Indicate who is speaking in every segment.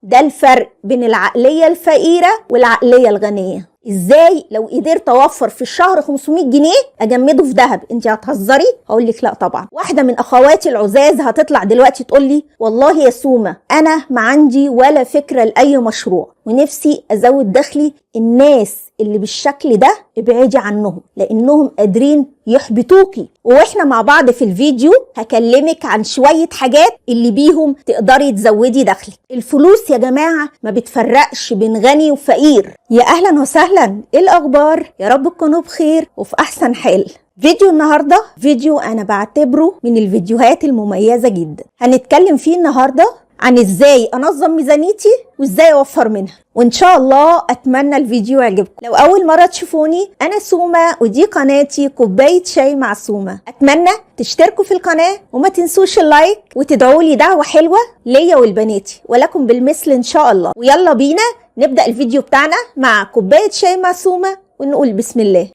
Speaker 1: ده الفرق بين العقلية الفقيرة والعقلية الغنية. ازاي لو قدرت اوفر في الشهر 500 جنيه اجمده في ذهب؟ انت هتهزري؟ هقول لك لا طبعا. واحده من اخواتي العزاز هتطلع دلوقتي تقول لي والله يا سومه انا ما عندي ولا فكره لاي مشروع ونفسي ازود دخلي. الناس اللي بالشكل ده ابعدي عنهم لانهم قادرين يحبطوكي. واحنا مع بعض في الفيديو هكلمك عن شويه حاجات اللي بيهم تقدري تزودي دخلك. الفلوس يا جماعه ما بتفرقش بين غني وفقير. يا اهلا وسهلا، ايه الاخبار؟ يا رب تكونوا بخير وفي احسن حال. فيديو النهارده فيديو انا بعتبره من الفيديوهات المميزه جدا. هنتكلم فيه النهارده عن ازاي انظم ميزانيتي وازاي اوفر منها، وان شاء الله اتمنى الفيديو يعجبكم. لو اول مره تشوفوني انا سومه ودي قناتي كوبايه شاي مع سومه. اتمنى تشتركوا في القناه وما تنسوش اللايك وتدعوا لي دعوه حلوه ليا ولبناتي ولكم بالمثل ان شاء الله. ويلا بينا نبدا الفيديو بتاعنا مع كوبايه شاي مع سومه ونقول بسم الله.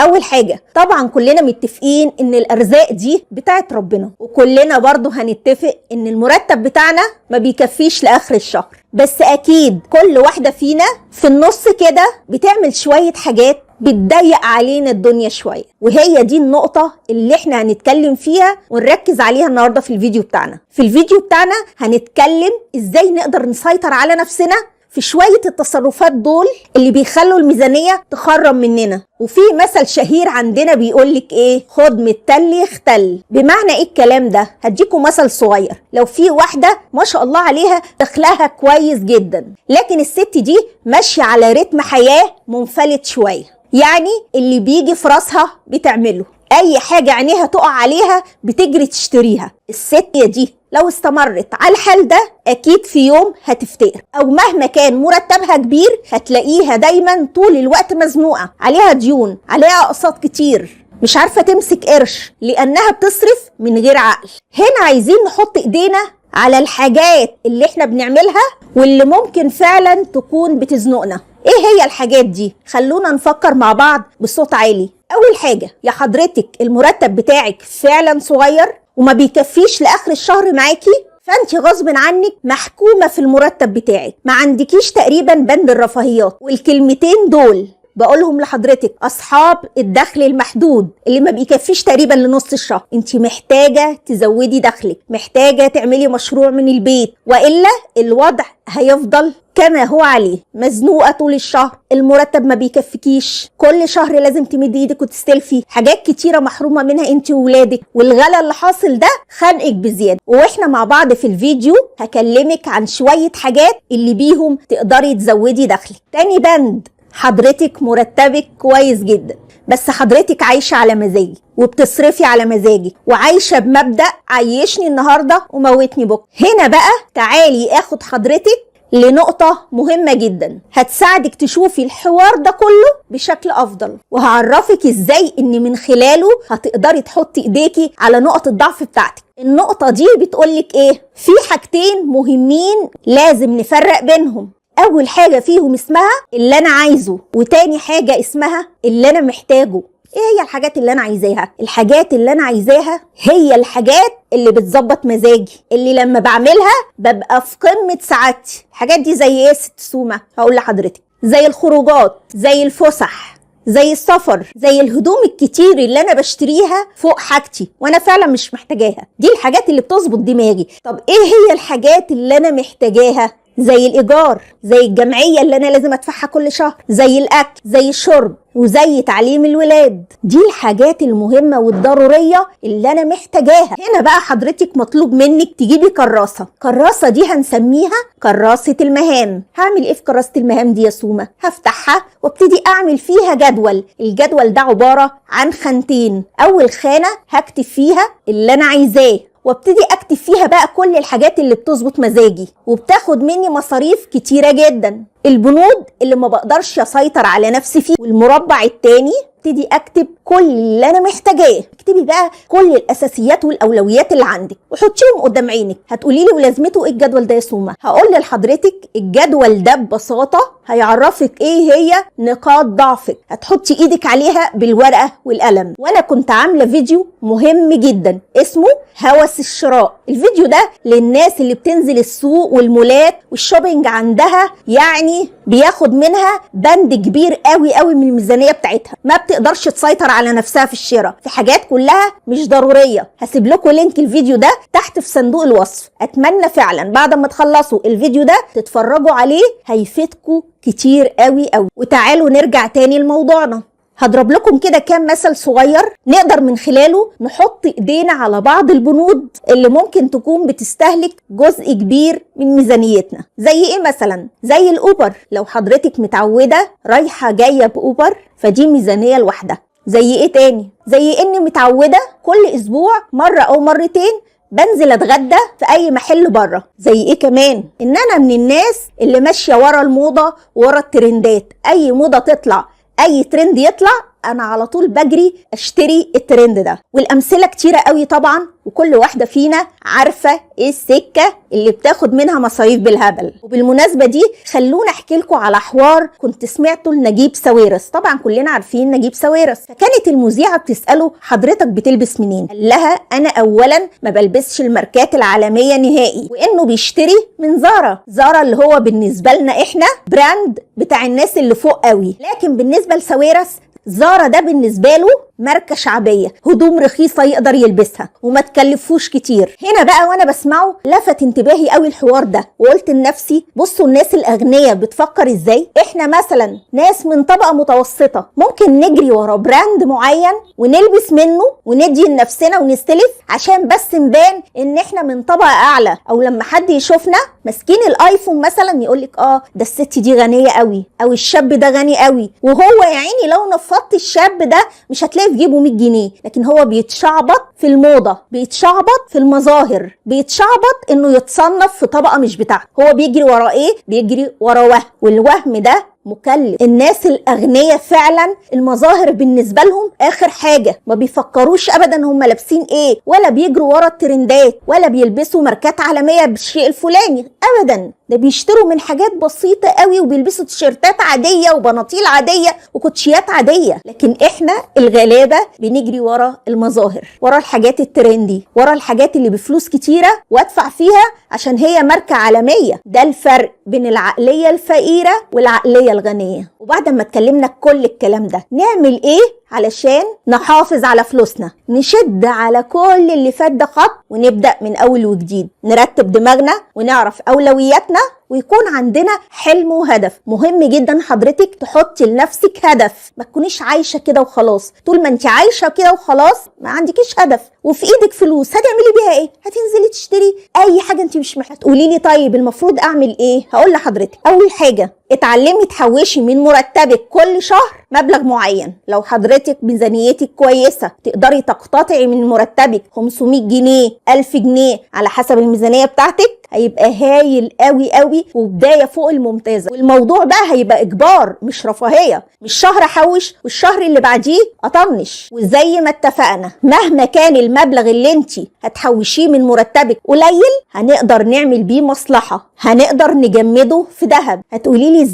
Speaker 1: اول حاجة طبعا كلنا متفقين ان الارزاق دي بتاعت ربنا، وكلنا برضو هنتفق ان المرتب بتاعنا ما بيكفيش لاخر الشهر. بس اكيد كل واحدة فينا في النص كده بتعمل شوية حاجات بتضيق علينا الدنيا شوية، وهي دي النقطة اللي احنا هنتكلم فيها ونركز عليها النهاردة في الفيديو بتاعنا. في الفيديو بتاعنا هنتكلم ازاي نقدر نسيطر على نفسنا في شوية التصرفات دول اللي بيخلوا الميزانية تخرم مننا. وفي مثل شهير عندنا بيقولك ايه؟ خد من التل يختل. بمعنى ايه الكلام ده؟ هديكم مثل صغير. لو في واحدة ما شاء الله عليها دخلها كويس جدا، لكن الست دي ماشية على رتم حياة منفلت شوية، يعني اللي بيجي في راسها بتعمله، اي حاجة عينيها تقع عليها بتجري تشتريها. الست دي لو استمرت على الحال ده اكيد في يوم هتفتقر، او مهما كان مرتبها كبير هتلاقيها دايما طول الوقت مزنوقة، عليها ديون، عليها اقساط كتير، مش عارفة تمسك قرش لانها بتصرف من غير عقل. هنا عايزين نحط ايدينا على الحاجات اللي احنا بنعملها واللي ممكن فعلا تكون بتزنقنا. ايه هي الحاجات دي؟ خلونا نفكر مع بعض بصوت عالي. اول حاجة، يا حضرتك المرتب بتاعك فعلا صغير وما بيكفيش لاخر الشهر معاكي، فانت غصب عنك محكومة في المرتب بتاعك، ما عندكيش تقريبا بند الرفاهيات. والكلمتين دول بقولهم لحضرتك اصحاب الدخل المحدود اللي ما بيكفيش تقريبا لنص الشهر. انت محتاجة تزودي دخلك، محتاجة تعملي مشروع من البيت، وإلا الوضع هيفضل كما هو عليه، مزنوقة طول الشهر، المرتب ما بيكفيكيش، كل شهر لازم تمدي ايدك وتستلفي حاجات كتيرة محرومة منها انت وولادك، والغلا اللي حاصل ده خانقك بزيادة. واحنا مع بعض في الفيديو هكلمك عن شوية حاجات اللي بيهم تقدري تزودي دخلك. تاني بند، حضرتك مرتبك كويس جدا بس حضرتك عايشة على مزاجي وبتصرفي على مزاجي وعايشة بمبدأ عيشني النهاردة وموتني بكرة. هنا بقى تعالي اخد حضرتك لنقطة مهمة جدا هتساعدك تشوفي الحوار ده كله بشكل افضل، وهعرفك ازاي ان من خلاله هتقدري تحطي ايديكي على نقط الضعف بتاعتك. النقطة دي بتقولك ايه؟ في حاجتين مهمين لازم نفرق بينهم. اول حاجة فيهم اسمها اللي انا عايزه، وتاني حاجة اسمها اللي انا محتاجه. ايه هي الحاجات اللي انا عايزاها؟ الحاجات اللي انا عايزاها هي الحاجات اللي بتظبط مزاجي، اللي لما بعملها ببقى في قمة سعادتي. الحاجات دي زي ايه يا ست سومة؟ هقول لحضرتك. زي الخروجات، زي الفسح، زي السفر، زي الهدوم الكتير اللي انا بشتريها فوق حاجتي وانا فعلا مش محتاجاها. دي الحاجات اللي بتظبط دماغي. طب ايه هي الحاجات اللي انا محتاجاها؟ زي الإيجار، زي الجمعية اللي أنا لازم أدفعها كل شهر، زي الأكل، زي الشرب، وزي تعليم الولاد. دي الحاجات المهمة والضرورية اللي أنا محتاجاها. هنا بقى حضرتك مطلوب منك تجيبي كراسة. كراسة دي هنسميها كراسة المهام. هعمل إيه في كراسة المهام دي يا سومة؟ هفتحها وابتدي أعمل فيها جدول. الجدول ده عبارة عن خانتين. أول خانة هكتب فيها اللي أنا عايزاه، وابتدي اكتب فيها بقى كل الحاجات اللي بتظبط مزاجي وبتاخد مني مصاريف كتيرة جدا. البنود اللي ما بقدرش اسيطر على نفسي فيه. والمربع التاني ابتدي اكتب كل اللي انا محتاجاه. اكتبي بقى كل الاساسيات والاولويات اللي عندك وحطيهم قدام عينك. هتقولي لي ولازمته ايه الجدول ده يا سوما؟ هقول لحضرتك الجدول ده ببساطه هيعرفك ايه هي نقاط ضعفك، هتحطي ايدك عليها بالورقه والقلم. وانا كنت عامله فيديو مهم جدا اسمه هوس الشراء. الفيديو ده للناس اللي بتنزل السوق والمولات والشوبينج عندها يعني بياخد منها بند كبير قوي قوي من الميزانيه بتاعتها، ما بتقدرش تسيطر على نفسها في الشراء في حاجات كلها مش ضروريه. هسيب لكم لينك الفيديو ده تحت في صندوق الوصف. اتمنى فعلا بعد ما تخلصوا الفيديو ده تتفرجوا عليه، هيفيدكم كتير قوي قوي. وتعالوا نرجع تاني لموضوعنا. هضرب لكم كده كام مثل صغير نقدر من خلاله نحط ايدينا على بعض البنود اللي ممكن تكون بتستهلك جزء كبير من ميزانيتنا. زي ايه مثلا؟ زي الاوبر. لو حضرتك متعودة رايحة جاية باوبر فدي ميزانية لوحدها. زي ايه تاني؟ زي اني متعودة كل اسبوع مرة او مرتين بنزل اتغدى في اي محل بره. زي ايه كمان؟ ان انا من الناس اللي ماشية ورا الموضة ورا الترندات. اي موضة تطلع، اي ترند يطلع، انا على طول بجري اشتري الترند ده. والامثله كتيره قوي طبعا، وكل واحده فينا عارفه ايه السكه اللي بتاخد منها مصاريف بالهبل. وبالمناسبه دي خلونا احكي لكم على حوار كنت سمعته لنجيب ساويرس. طبعا كلنا عارفين نجيب ساويرس. فكانت المذيعه بتساله حضرتك بتلبس منين؟ قال لها انا اولا ما بلبسش الماركات العالميه نهائي، وانه بيشتري من زارا. زارا اللي هو بالنسبه لنا احنا براند بتاع الناس اللي فوق قوي، لكن بالنسبه لساويرس زارا ده بالنسبه له ماركه شعبيه، هدوم رخيصه يقدر يلبسها وما تكلفوش كتير. هنا بقى وانا بسمعه لفت انتباهي قوي الحوار ده، وقلت لنفسي بصوا الناس الاغنياء بتفكر ازاي. احنا مثلا ناس من طبقه متوسطه ممكن نجري ورا براند معين ونلبس منه وندي لنفسنا ونستلف عشان بس نبان ان احنا من طبقه اعلى، او لما حد يشوفنا ماسكين الايفون مثلا يقولك ده الست دي غنيه قوي، او الشاب ده غني قوي. وهو يا عيني لو نفضت الشاب ده مش هتلاقي في جيبه 100 جنيه، لكن هو بيتشعبط في الموضه، بيتشعبط في المظاهر، بيتشعبط انه يتصنف في طبقه مش بتاعته. هو بيجري ورا ايه؟ بيجري ورا وهم، والوهم ده مكلف. الناس الاغنياء فعلا المظاهر بالنسبه لهم اخر حاجه، ما بيفكروش ابدا هم لابسين ايه، ولا بيجروا ورا الترندات، ولا بيلبسوا ماركات عالميه بالشيء الفلاني ابدا. ده بيشتروا من حاجات بسيطه قوي، وبيلبسوا تيشيرتات عاديه وبناطيل عاديه وكوتشيات عاديه. لكن احنا الغلابه بنجري ورا المظاهر، ورا الحاجات الترندي، ورا الحاجات اللي بفلوس كتيره وادفع فيها عشان هي ماركه عالميه. ده الفرق بين العقليه الفقيره والعقليه الغنيه. وبعد ما اتكلمنا كل الكلام ده نعمل ايه علشان نحافظ على فلوسنا؟ نشد على كل اللي فات ده خط ونبدأ من أول وجديد، نرتب دماغنا ونعرف أولوياتنا، ويكون عندنا حلم وهدف. مهم جدا حضرتك تحطي لنفسك هدف، ما تكونيش عايشة كده وخلاص. طول ما انت عايشة كده وخلاص ما عندكيش هدف وفي ايدك فلوس، هتعملي بيها ايه؟ هتنزلي تشتري اي حاجة انت مش محتاجة. تقولي لي طيب المفروض اعمل ايه؟ هقول لحضرتك اول حاجة اتعلمي تحوشي من مرتبك كل شهر مبلغ معين. لو حضرتك ميزانيتك كويسة تقدري تقتطعي من مرتبك 500 جنيه 1000 جنيه على حسب الميزانية بتاعتك، هيبقى هايل قوي قوي وبداية فوق الممتازة. والموضوع بقى هيبقى اجبار مش رفاهية، مش شهر احوش والشهر اللي بعديه اطنش. وزي ما اتفقنا مهما كان المبلغ اللي انت هتحوشيه من مرتبك قليل، هنقدر نعمل بيه مصلحة، هنقدر نجمده في ذهب. هتقولي لي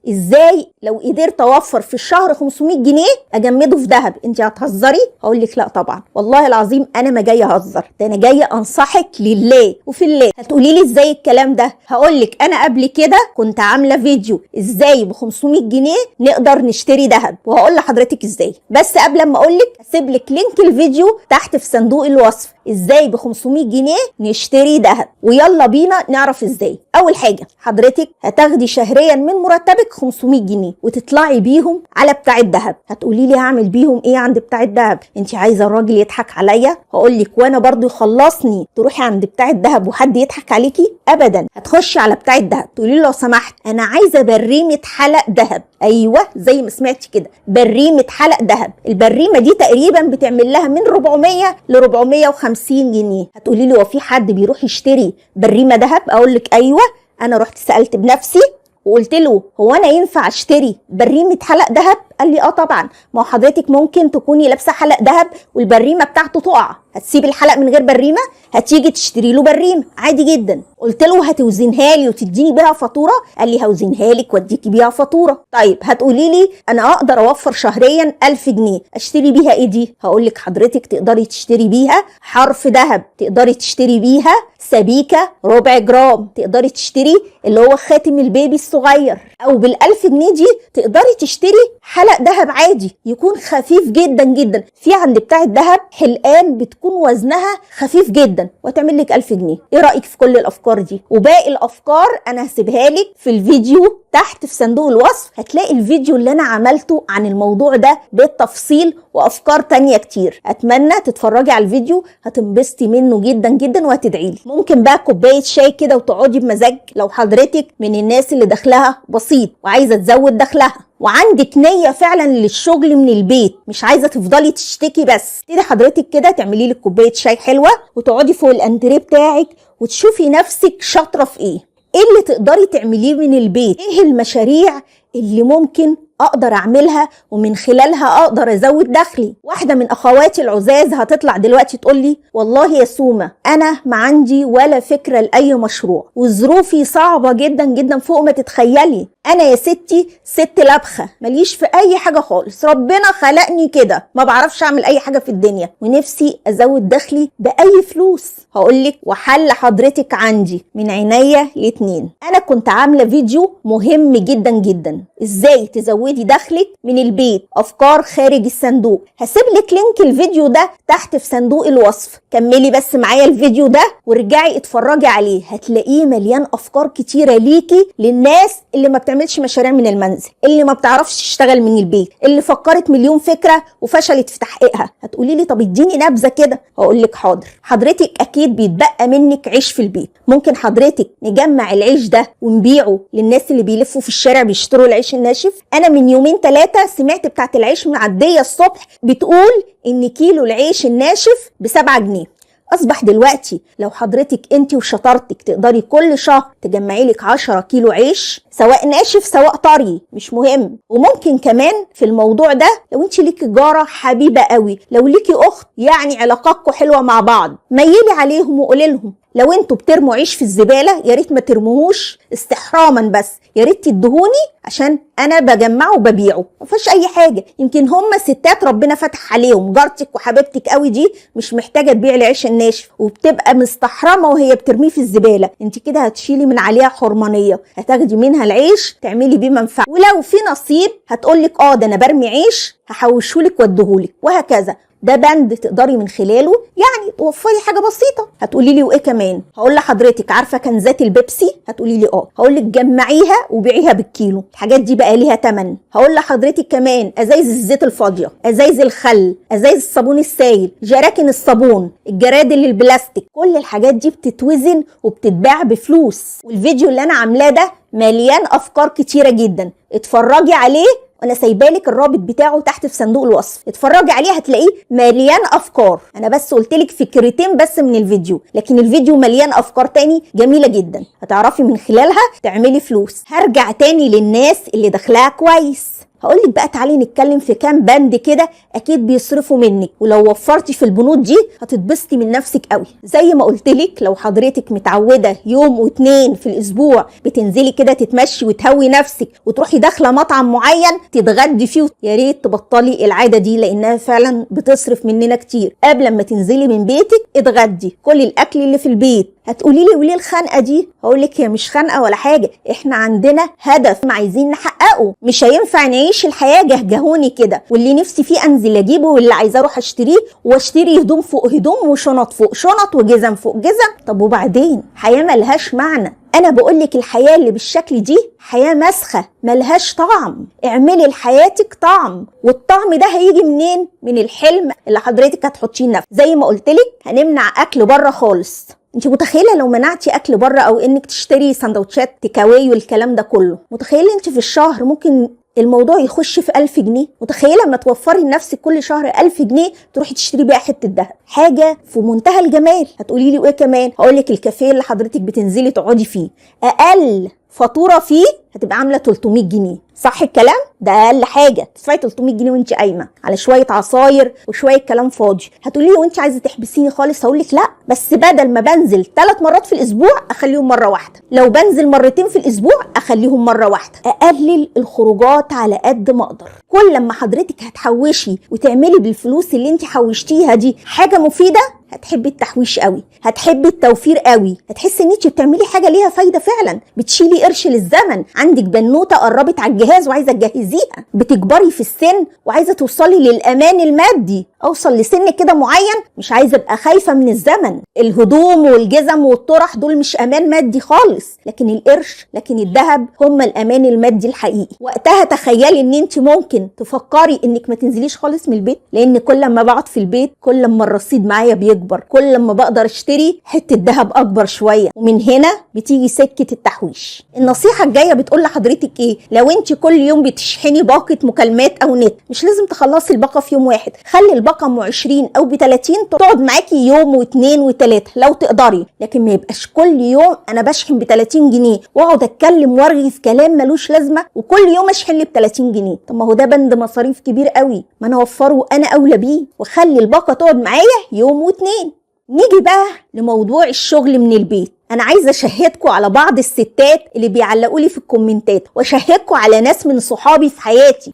Speaker 1: ازاي لو قدرت اوفر في الشهر 500 جنيه اجمده في ذهب؟ انت هتهزري؟ هقول لك لا طبعا، والله العظيم انا ما جايه اهزر، ده انا جايه انصحك لله وفي الله. هتقولي لي ازاي الكلام ده؟ هقول لك انا قبل كده كنت عامله فيديو ازاي ب 500 جنيه نقدر نشتري ذهب، وهقول لحضرتك ازاي. بس قبل ما اقول لك هسيب لك لينك الفيديو تحت في صندوق الوصف، ازاي ب 500 جنيه نشتري ذهب. ويلا بينا نعرف ازاي. اول حاجه حضرتك هتاخدي شهريا من مرتبك 500 جنيه وتطلعي بيهم على بتاع الذهب. هتقولي لي هعمل بيهم ايه عند بتاع الذهب؟ انت عايزه الراجل يضحك عليا؟ هقول لك وانا برضو يخلصني تروحي عند بتاع الذهب وحد يضحك عليكي؟ ابدا. هتخشي على بتاع الذهب تقولي له لو سمحت انا عايزه بريمه حلق ذهب. ايوه زي ما سمعتي كده، بريمه حلق ذهب. البريمه دي تقريبا بتعمل لها من 400 ل 450 جنيه. هتقولي لي هو في حد بيروح يشتري بريمه ذهب؟ اقول لك ايوه، انا رحت سالت بنفسي وقلت له هو انا ينفع اشتري بريمه حلق ذهب؟ قال لي اه طبعا، ما هو حضرتك ممكن تكوني لابسه حلق ذهب والبريمه بتاعته تقع، هتسيب الحلق من غير بريمه؟ هتيجي تشتري له بريمه عادي جدا. قلت له هتوزنها لي وتديني بيها فاتوره؟ قال لي هوزنها لك واديكي بيها فاتوره. طيب هتقولي لي انا اقدر اوفر شهريا 1000 جنيه، اشتري بيها ايه دي؟ هقول لك حضرتك تقدري تشتري بيها حرف ذهب، تقدري تشتري بيها سبيكه ربع جرام، تقدري تشتري اللي هو خاتم البيبي الصغير، او بال1000 جنيه دي تقدري تشتري حلق ذهب عادي يكون خفيف جدا جدا. في عند بتاع الذهب حلقان بتكون وزنها خفيف جدا وتعمل لك 1000 جنيه. ايه رايك في كل الافكار دي؟ وباقي الافكار انا هسيبها لك في الفيديو تحت في صندوق الوصف، هتلاقي الفيديو اللي انا عملته عن الموضوع ده بالتفصيل وافكار تانية كتير. اتمنى تتفرجي على الفيديو، هتنبسطي منه جدا جدا وهتدعيلي. ممكن بقى كوبايه شاي كده وتقعدي بمزاج لو حضرتك من الناس اللي دخلها بسيط وعايزه تزود دخلها وعندك نيه فعلا للشغل من البيت، مش عايزه تفضلي تشتكي بس. تيجي حضرتك كده تعملي لك كوبايه شاي حلوه وتقعدي فوق الانتريه بتاعك وتشوفي نفسك شاطره في ايه اللي تقدري تعمليه من البيت، ايه المشاريع اللي ممكن اقدر اعملها ومن خلالها اقدر ازود دخلي. واحده من اخواتي العزاز هتطلع دلوقتي تقول لي والله يا سومه انا ما عندي ولا فكره لاي مشروع وظروفي صعبه جدا جدا فوق ما تتخيلي. انا يا ستي ست لبخه ماليش في اي حاجه خالص، ربنا خلقني كده ما بعرفش اعمل اي حاجه في الدنيا ونفسي ازود دخلي باي فلوس. هقولك وحل حضرتك عندي من عينيا الاتنين. انا كنت عامله فيديو مهم جدا جدا ازاي تزودي دخلك من البيت، افكار خارج الصندوق. هسيب لك لينك الفيديو ده تحت في صندوق الوصف، كملي بس معايا الفيديو ده وارجعي اتفرجي عليه، هتلاقيه مليان افكار كتيره ليكي للناس اللي ما بتعملش مشاريع من المنزل، اللي ما بتعرفش تشتغل من البيت، اللي فكرت مليون فكره وفشلت في تحقيقها. هتقولي لي طب اديني نبذه كده، هقول لك حاضر. حضرتك اكيد بيتبقى منك عيش في البيت، ممكن حضرتك نجمع العيش ده ونبيعه للناس اللي بيلفوا في الشارع بيشتروا العيش الناشف. انا من يومين 3 سمعت بتاعت العيش معديه الصبح بتقول ان كيلو العيش الناشف ب7 جنيه. اصبح دلوقتي لو حضرتك انت وشطارتك تقدري كل شهر تجمعي لك 10 كيلو عيش سواء ناشف سواء طري مش مهم. وممكن كمان في الموضوع ده لو انت ليكي جاره حبيبه قوي، لو ليكي اخت يعني علاقاتكم حلوه مع بعض، ميلي عليهم وقولي لهم لو انتوا بترموا عيش في الزباله يا ريت ما ترموهوش استحراما، بس يا ريت تدهوني عشان انا بجمعه وببيعه، ما فيش اي حاجه. يمكن هم ستات ربنا فتح عليهم، جارتك وحبيبتك قوي دي مش محتاجه تبيع العيش الناشف وبتبقى مستحرمه وهي بترميه في الزباله، انت كده هتشيلي من عليها حرمانيه، هتاخدي منها العيش تعملي بيه منفعه. ولو في نصيب هتقولك ده انا برمي عيش هحوشهولك واديهولك، وهكذا. ده بند تقدري من خلاله يعني توفري حاجه بسيطه. هتقولي لي وايه كمان؟ هقول لحضرتك عارفه كنزات البيبسي؟ هتقولي لي هقول لك جمعيها وبيعيها بالكيلو، الحاجات دي بقى ليها ثمن. هقول لحضرتك كمان ازايز الزيت الفاضيه، ازايز الخل، ازايز الصابون السائل، جراكن الصابون، الجرادل البلاستيك، كل الحاجات دي بتتوزن وبتتباع بفلوس. والفيديو اللي انا عاملاه ده مليان افكار كتيره جدا، اتفرجي عليه وانا سايبالك الرابط بتاعه تحت في صندوق الوصف، اتفرجي عليه هتلاقيه مليان افكار. انا بس قلتلك فكرتين بس من الفيديو، لكن الفيديو مليان افكار تاني جميله جدا هتعرفي من خلالها تعملي فلوس. هرجع تاني للناس اللي دخلها كويس، هقولك بقى تعالي نتكلم في كام بند كده اكيد بيصرفوا منك، ولو وفرتي في البنود دي هتتبسطي من نفسك قوي. زي ما قلتلك لو حضرتك متعوده يوم و2 في الاسبوع بتنزلي كده تتمشي وتهوي نفسك وتروحي داخله مطعم معين تتغدي فيه، يا ريت تبطلي العاده دي لانها فعلا بتصرف مننا كتير. قبل ما تنزلي من بيتك اتغدي، كلي الاكل اللي في البيت. هتقولي لي وليه الخنقه دي؟ هقولك هي مش خنقه ولا حاجه، احنا عندنا هدف عايزين نحققه، مش هينفع نعيش الحياه جهجهوني كده واللي نفسي فيه انزل اجيبه واللي عايزه اروح اشتريه واشتري هدوم فوق هدوم وشنط فوق شنط وجزم فوق جزم. طب وبعدين؟ حياه ملهاش معنى. انا بقولك الحياه اللي بالشكل دي حياه مسخه ملهاش طعم. اعملي لحياتك طعم، والطعم ده هيجي منين؟ من الحلم اللي حضرتك هتحطيه لنفسك. زي ما قلتلك هنمنع اكل بره خالص. انت متخيله لو منعتي اكل بره او انك تشتري سندوتشات تيكاواي والكلام ده كله، متخيله انت في الشهر ممكن الموضوع يخش في 1000 جنيه؟ متخيله لما توفري لنفسك كل شهر 1000 جنيه تروحي تشتري بيها حته دهب؟ حاجه في منتهى الجمال. هتقولي لي وايه كمان؟ هقول لك الكافيه اللي حضرتك بتنزلي تقعدي فيه اقل فاتوره فيه هتبقى عامله 300 جنيه. صح الكلام؟ ده اقل حاجه، تدفعي 300 جنيه وانت قايمه على شويه عصاير وشويه كلام فاضي. هتقولي لي وانت عايزه تحبسيني خالص؟ هقول لك لا، بس بدل ما بنزل 3 مرات في الاسبوع اخليهم مره واحده، لو بنزل مرتين في الاسبوع اخليهم مره واحده، اقلل الخروجات على قد ما اقدر. كل لما حضرتك هتحوشي وتعملي بالفلوس اللي انت حوشتيها دي حاجه مفيده، هتحبي التحويش قوي، هتحبي التوفير قوي، هتحسي ان انت بتعملي حاجه ليها فايده فعلا، بتشيلي قرش للزمن. عندك بنوته قربت على الجهاز وعايزه تجهزيها، بتكبري في السن وعايزه توصلي للامان المادي، اوصل لسن كده معين مش عايزه ابقى خايفه من الزمن. الهدوم والجزم والطرح دول مش امان مادي خالص، لكن القرش، لكن الذهب هم الامان المادي الحقيقي. وقتها تخيلي ان انت ممكن تفكري انك ما تنزليش خالص من البيت، لان كل ما بقعد في البيت كل ما الرصيد معايا بيكبر، كل ما بقدر اشتري حته ذهب اكبر شويه، ومن هنا بتيجي سكه التحويش. النصيحه الجايه بتقول لحضرتك ايه؟ لو انت كل يوم بتشحني باقه مكالمات او نت، مش لازم تخلصي الباقه في يوم واحد، خلي الباقه ام 20 او ب 30 تقعد معاكي يوم واثنين وثلاثه لو تقدري، لكن ما يبقاش كل يوم انا بشحن ب 30 جنيه واقعد اتكلم وارغي في كلام ملوش لازمه وكل يوم اشحن لي ب 30 جنيه. طب ما هو ده بند مصاريف كبير قوي، ما انا اوفره وانا اولى بيه، واخلي الباقه تقعد معايا يوم واثنين. نيجي بقى لموضوع الشغل من البيت. انا عايزه اشهدكم على بعض الستات اللي بيعلقوا لي في الكومنتات، واشهدكم على ناس من صحابي في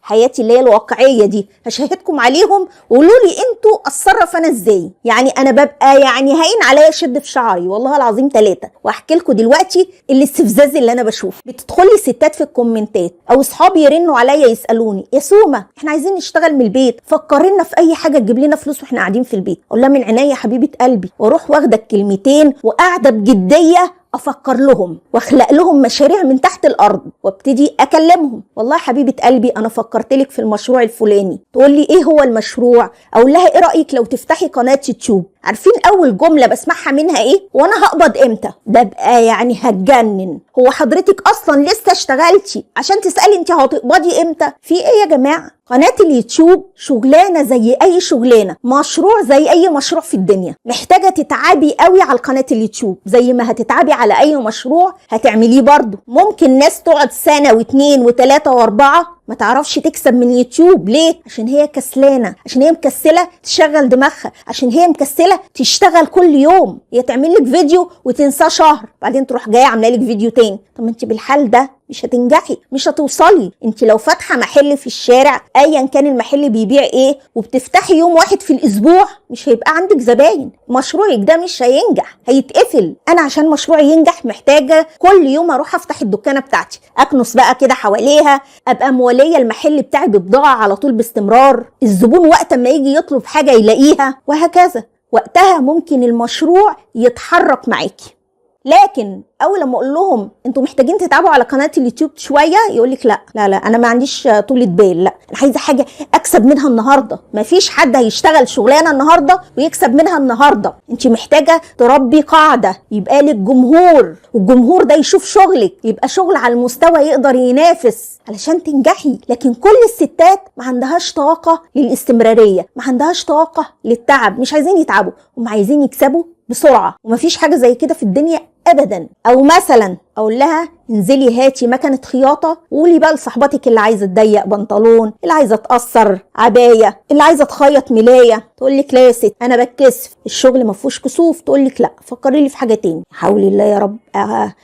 Speaker 1: حياتي اللي هي الواقعيه دي، هشهدكم عليهم وقولوا لي انتوا اتصرف انا ازاي. يعني انا ببقى هين عليا شد في شعري والله العظيم 3، واحكي لكم دلوقتي الاستفزاز اللي انا بشوفه. بتدخلي ستات في الكومنتات او اصحابي يرنوا عليا يسالوني يا سومه احنا عايزين نشتغل من البيت، فكرنا في اي حاجه تجيب لنا فلوس واحنا قاعدين في البيت. اقول لها من عينيا حبيبه قلبي، واروح واخده الكلمتين وقاعده بجديه افكر لهم واخلق لهم مشاريع من تحت الارض، وابتدي اكلمهم والله حبيبه قلبي انا فكرت لك في المشروع الفلاني. تقول لي ايه هو المشروع؟ اقول لها ايه رايك لو تفتحي قناه يوتيوب؟ عارفين اول جمله بسمعها منها ايه؟ وانا هقبض امتى؟ ببقى هتجنن. هو حضرتك اصلا لسه اشتغلتي عشان تسالي انت هتقبضي امتى؟ في ايه يا جماعه؟ قناه اليوتيوب شغلانه زي اي شغلانه، مشروع زي اي مشروع في الدنيا، محتاجه تتعبي قوي على قناه اليوتيوب زي ما هتتعبي على اي مشروع هتعمليه برضه. ممكن ناس تقعد سنه واثنين وثلاثه واربعه ما تعرفش تكسب من يوتيوب. ليه؟ عشان هي كسلانه، عشان هي مكسله تشغل دماغها، عشان هي مكسله تشتغل كل يوم. هي تعمل لك فيديو وتنساه شهر، بعدين تروح جايه عامله لك فيديو تاني. طب انت بالحال ده مش هتنجحي، مش هتوصلي. انت لو فاتحه محل في الشارع ايا كان المحل بيبيع ايه وبتفتحي يوم واحد في الاسبوع، مش هيبقى عندك زباين، مشروعك ده مش هينجح، هيتقفل. انا عشان مشروعي ينجح محتاجه كل يوم اروح افتح الدكانه بتاعتي، اكنس بقى كده حواليها، ابقى موليه المحل بتاعي ببضاعه على طول باستمرار، الزبون وقت ما يجي يطلب حاجه يلاقيها، وهكذا. وقتها ممكن المشروع يتحرك معاكي. لكن اول لما اقول لهم انتوا محتاجين تتعبوا على قناه اليوتيوب شويه، يقول لك لا لا لا انا ما عنديش طولة بال، لا انا عايزه حاجه اكسب منها النهارده. ما فيش حد هيشتغل شغلانه النهارده ويكسب منها النهارده. انت محتاجه تربي قاعده يبقى لك جمهور، والجمهور ده يشوف شغلك، يبقى شغل على المستوى يقدر ينافس علشان تنجحي. لكن كل الستات ما عندهاش طاقه للاستمراريه، ما عندهاش طاقه للتعب، مش عايزين يتعبوا، هم عايزين يكسبوا بسرعه، ومفيش حاجه زي كده في الدنيا ابدا. او مثلا اقول لها انزلي هاتي مكنه خياطه وقولي بقى لصاحبتك اللي عايزه تضيق بنطلون، اللي عايزه تقصر عبايه، اللي عايزه تخيط ملايه، تقول لك لا يا ست انا بتكسف، الشغل ما فيهوش كسوف. تقول لك لا فكري لي في حاجه تاني. حولي الله يا رب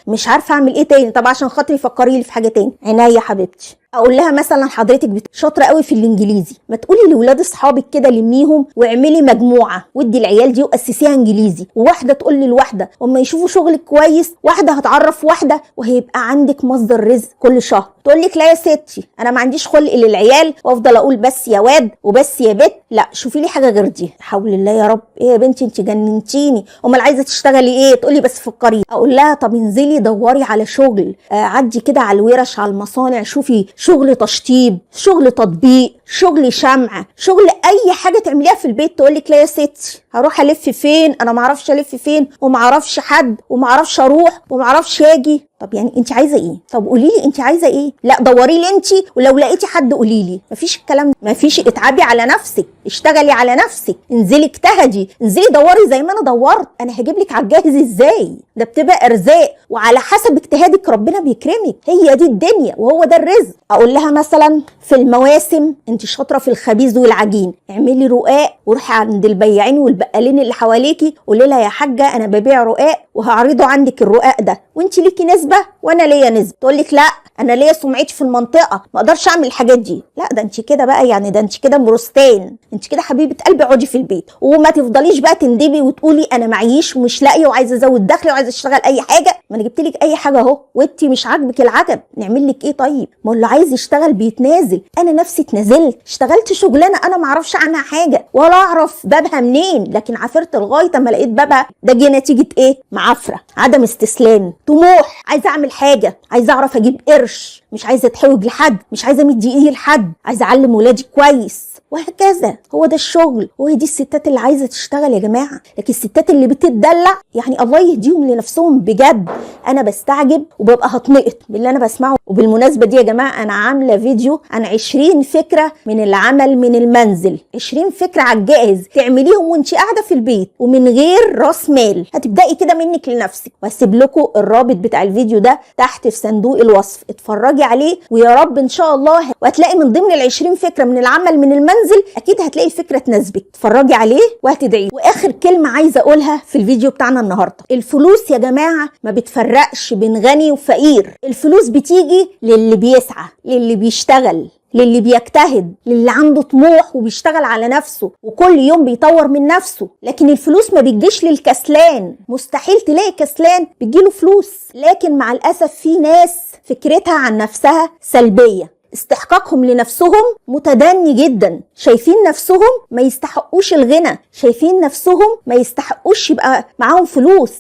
Speaker 1: مش عارفه اعمل ايه تاني. طب عشان خاطري فكري لي في حاجه تاني. عينيا حبيبتي. اقول لها مثلا حضرتك شاطره قوي في الانجليزي، ما تقولي لاولاد اصحابك كده لميهم واعملي مجموعه ودي العيال دي واسسيها انجليزي، وواحده تقول للواحده، وما يشوفوا شغلك كويس واحده هتعرف واحده، وهيبقى عندك مصدر رزق كل شهر. تقول لك لا يا ستي انا ما عنديش خلق للعيال وافضل اقول بس يا واد وبس يا بت، لا شوفي لي حاجه غير دي. حول الله يا رب، ايه يا بنتي انت جننتيني، امال عايزه تشتغلي ايه؟ تقولي بس فكري. اقول لها طب انزلي دوري على شغل، عدي كده على الورش على المصانع، شوفي شغل تشطيب، شغل تطبيق، شغل شمع، شغل اي حاجه تعمليها في البيت تقولك لا يا ستي هروح الف فين، انا معرفش الف فين ومعرفش حد ومعرفش اروح ومعرفش اجي. طب يعني انت عايزه ايه؟ طب قولي لي انت عايزه ايه؟ لا دوري لي انت، ولو لقيتي حد قولي لي. مفيش الكلام ده، مفيش. اتعبي على نفسك، اشتغلي على نفسك، انزلي اجتهدي، انزلي دوري زي ما انا دورت. انا هجيب لك على الجاهز ازاي؟ ده بتبقى ارزاق، وعلى حسب اجتهادك ربنا بيكرمك. هي دي الدنيا وهو ده الرزق. اقول لها مثلا في المواسم انت شاطره في الخبيز والعجين، اعملي رقاق وروحي عند البياعين والبقالين اللي حواليكي قولي لها يا حاجه انا ببيع رقاق وهعرضه عندك الرقاق ده، وانت ليكي نسبه وانا ليا نسبه. تقول لك لا انا ليا سمعتي في المنطقه ما اقدرش اعمل الحاجات دي. لا ده انت كده بقى، يعني ده انت كده مرستان، انت كده حبيبه قلبي اقعدي في البيت وما تفضليش بقى تندبي وتقولي انا معيش ومش لاقيه وعايزه ازود دخلي وعايزه اشتغل اي حاجه. ما انا جبت لك اي حاجه اهو وانت مش عاجبك العجب، نعمل لك ايه طيب؟ ما اللي عايز يشتغل بيتنازل. انا نفسي اتنازلت، اشتغلت شغلانه انا ما اعرفش عنها حاجه ولا اعرف بابها منين، لكن عافرت لغايه اما لقيت بابها. ده جه نتيجه ايه؟ معافره، عدم استسلام، طموح، عايزه اعمل حاجه، عايزه اعرف اجيب قرش، مش عايزه اتحوج لحد، مش عايزه امد ايدي لحد، عايزه اعلم ولادي كويس، وهكذا. هو ده الشغل، هو دي الستات اللي عايزه تشتغل يا جماعه. لكن الستات اللي بتتدلع يعني الله يهديهم لنفسهم بجد. انا بستعجب وببقى هتنقط باللي انا بسمعه. وبالمناسبه دي يا جماعه انا عامله فيديو عن 20 فكره من العمل من المنزل، 20 فكره على الجاهز تعمليهم وانت قاعده في البيت ومن غير راس مال. هتبداي كده منك لنفسك، وهسيب لكم الرابط بتاع الفيديو ده تحت في صندوق الوصف، اتفرجي عليه ويا رب ان شاء الله. وهتلاقي من ضمن ال20 فكره من العمل من المنزل اكيد هتلاقي فكره تناسبك، اتفرجي عليه وهتدعي. واخر كلمه عايزه اقولها في الفيديو بتاعنا النهارده، الفلوس يا جماعه ما بتفرقش بين غني وفقير. الفلوس بتيجي للي بيسعى، للي بيشتغل، للي بيجتهد، للي عنده طموح وبيشتغل على نفسه وكل يوم بيطور من نفسه. لكن الفلوس ما بتجيش للكسلان، مستحيل تلاقي كسلان بتجيله فلوس. لكن مع الاسف في ناس فكرتها عن نفسها سلبيه، استحقاقهم لنفسهم متدني جدا، شايفين نفسهم ما يستحقوش الغنى، شايفين نفسهم ما يستحقوش يبقى معاهم فلوس،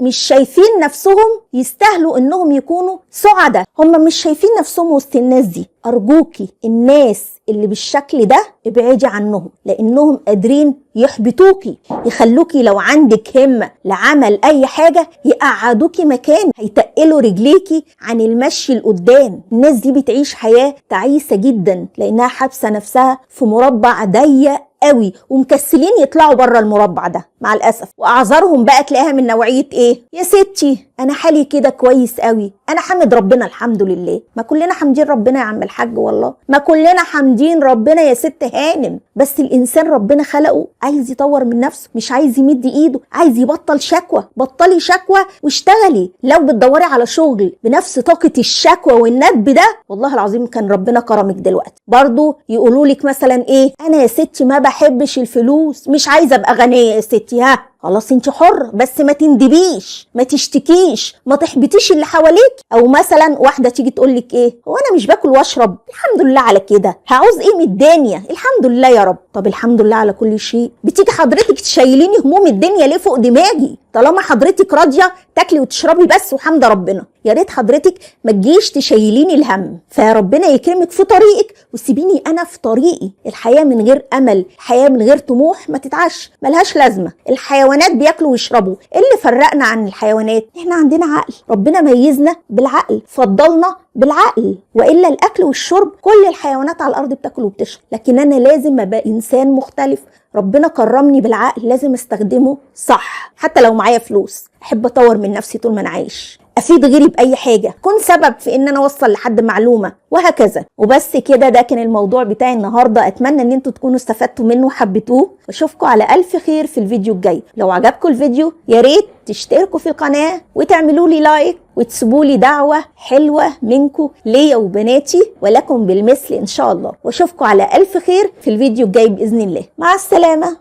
Speaker 1: مش شايفين نفسهم يستاهلوا انهم يكونوا سعداء. هم مش شايفين نفسهم وسط الناس دي. ارجوكي الناس اللي بالشكل ده ابعدي عنهم، لانهم قادرين يحبطوكي، يخلوكي لو عندك همة لعمل اي حاجة يقعدوكي مكان، هيتقلوا رجليكي عن المشي لقدام. الناس دي بتعيش حياة تعيسة جدا لانها حابسة نفسها في مربع ضيق قوي ومكسلين يطلعوا بره المربع ده مع الاسف. واعذارهم بقى تلاقيها من نوعيه ايه؟ يا ستي انا حالي كده كويس قوي، انا حامد ربنا الحمد لله. ما كلنا حامدين ربنا يا عم الحاج، والله ما كلنا حامدين ربنا يا ست هانم. بس الانسان ربنا خلقه عايز يطور من نفسه، مش عايز يمد ايده، عايز يبطل شكوى. بطلي شكوى واشتغلي. لو بتدوري على شغل بنفس طاقه الشكوى والندب ده والله العظيم كان ربنا كرمك دلوقتي. برضو يقولوا لك مثلا ايه؟ انا يا ستي ما بحبش الفلوس، مش عايزه ابقى غنيه يا ستي. ها خلاص انت حر، بس ما تندبيش، ما تشتكيش، ما تحبطيش اللي حواليك. او مثلا واحده تيجي تقول لك ايه؟ هو انا مش باكل واشرب؟ الحمد لله على كده، هعوز ايه من الدنيا؟ الحمد لله يا رب. طب الحمد لله على كل شيء. بتيجي حضرتك تشيليني هموم الدنيا ليه فوق دماغي؟ طالما حضرتك راضيه تاكلي وتشربي بس وحمد ربنا، يا ريت حضرتك ما تجيش تشيليني الهم. فربنا يكرمك في طريقك وسيبيني انا في طريقي. الحياه من غير امل، الحياه من غير طموح ما تتعش، ملهاش لازمه. الحيوانات بياكلوا ويشربوا، ايه اللي فرقنا عن الحيوانات؟ احنا عندنا عقل، ربنا ميزنا بالعقل، فضلنا بالعقل. والا الاكل والشرب كل الحيوانات على الارض بتاكل وبتشرب، لكن انا لازم ابقى انسان مختلف. ربنا كرمني بالعقل، لازم استخدمه صح. حتى لو معايا فلوس احب اطور من نفسي طول ما انا عايش، افيد غيري باي حاجه، كن سبب في ان انا اوصل لحد معلومه، وهكذا. وبس كده، ده كان الموضوع بتاعي النهارده. اتمنى ان انتوا تكونوا استفدتوا منه وحبيتوه، واشوفكم على الف خير في الفيديو الجاي. لو عجبكم الفيديو يا ريت تشتركوا في القناه وتعملوا لي لايك وتسيبوا لي دعوه حلوه منكم ليا وبناتي، ولكم بالمثل ان شاء الله. واشوفكم على الف خير في الفيديو الجاي باذن الله. مع السلامه.